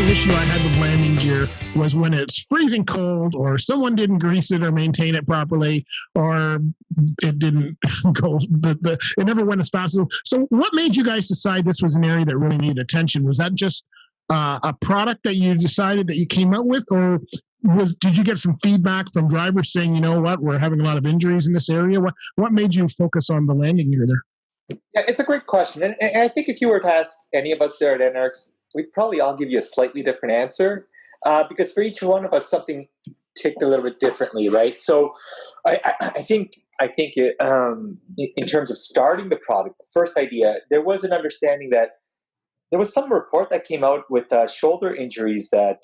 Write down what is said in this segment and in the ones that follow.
issue I had with landing gear was when it's freezing cold, or someone didn't grease it or maintain it properly, or it didn't go. It never went as fast. So, what made you guys decide this was an area that really needed attention? Was that just a product that you decided that you came out with, or did you get some feedback from drivers saying, you know what, we're having a lot of injuries in this area? What made you focus on the landing gear there? Yeah, it's a great question. And I think if you were to ask any of us there at Enercs, we'd probably all give you a slightly different answer because for each one of us, something ticked a little bit differently, right? So I think it, in terms of starting the product, the first idea, there was an understanding that there was some report that came out with shoulder injuries that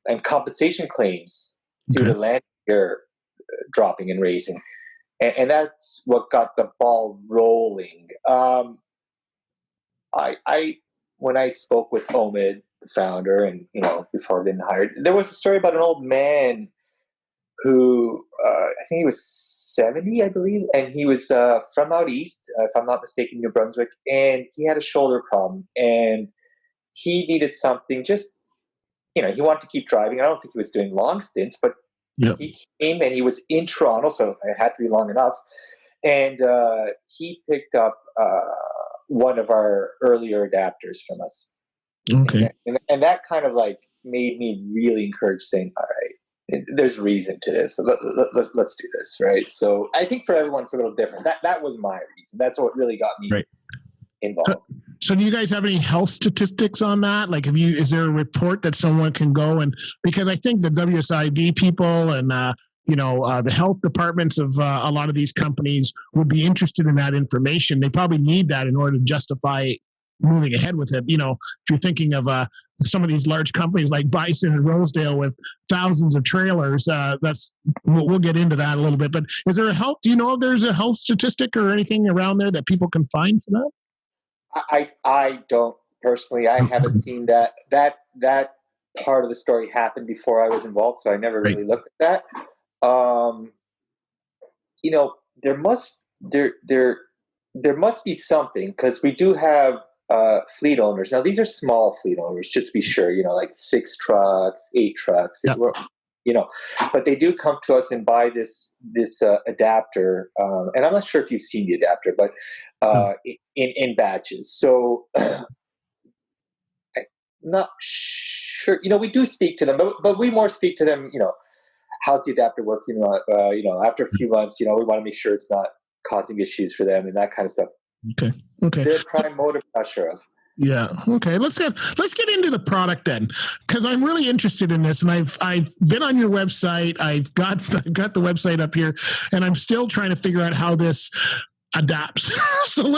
and compensation claims due to landing gear dropping and raising. And that's what got the ball rolling. When I spoke with Omid, the founder, and before getting hired, there was a story about an old man who I think he was 70, I believe, and he was from out east, if I'm not mistaken, New Brunswick, and he had a shoulder problem, and he needed something. Just he wanted to keep driving. I don't think he was doing long stints, but yep. He came and he was in Toronto, so it had to be long enough. And he picked up one of our earlier adapters from us. Okay. And that kind of made me really encouraged, saying, all right, there's reason to this. Let's do this, right? So I think for everyone it's a little different. That was my reason. That's what really got me involved. So do you guys have any health statistics on that? Is there a report that someone can go and, because I think the WSIB people and, the health departments of a lot of these companies would be interested in that information. They probably need that in order to justify moving ahead with it. If you're thinking of some of these large companies like Bison and Rosedale with thousands of trailers, we'll get into that a little bit. But is there do you know if there's a health statistic or anything around there that people can find for that? I don't personally. I haven't seen that part of the story happen before I was involved, so I never really looked at that. There must be something, because we do have fleet owners. Now these are small fleet owners, just to be sure. 6 trucks, 8 trucks. Yep. But they do come to us and buy this adapter, and I'm not sure if you've seen the adapter, but in batches. So I'm not sure. We do speak to them, but we more speak to them. How's the adapter working? After a few months, we want to make sure it's not causing issues for them and that kind of stuff. Okay. Their prime motive, not sure of. Yeah. Okay. Let's get into the product then, because I'm really interested in this, and I've been on your website. I've got the website up here, and I'm still trying to figure out how this adapts. I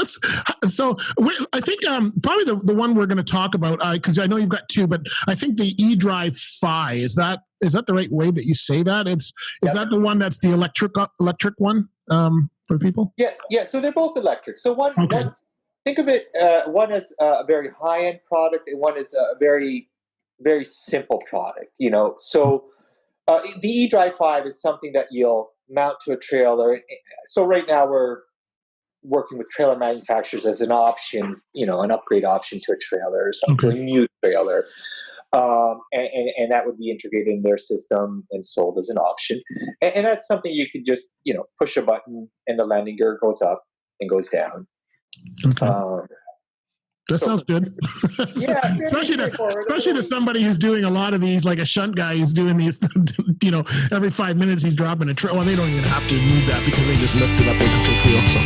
think probably the one we're going to talk about, because I know you've got 2, but I think the eDrive Fi, is that the right way that you say that? Is that the one that's the electric one for people? Yeah. So they're both electric. So one. Think of it, one is a very high-end product, and one is a very, very simple product, So the eDrive 5 is something that you'll mount to a trailer. So right now we're working with trailer manufacturers as an option, an upgrade option to a trailer or something, to a new trailer. And that would be integrated in their system and sold as an option. And that's something you could just, push a button and the landing gear goes up and goes down. Okay. That sounds good. Yeah, especially to somebody who's doing a lot of these, like a shunt guy who's doing these, every 5 minutes he's dropping a trailer. Well, they don't even have to move that because they just lift it up with the fifth wheel. So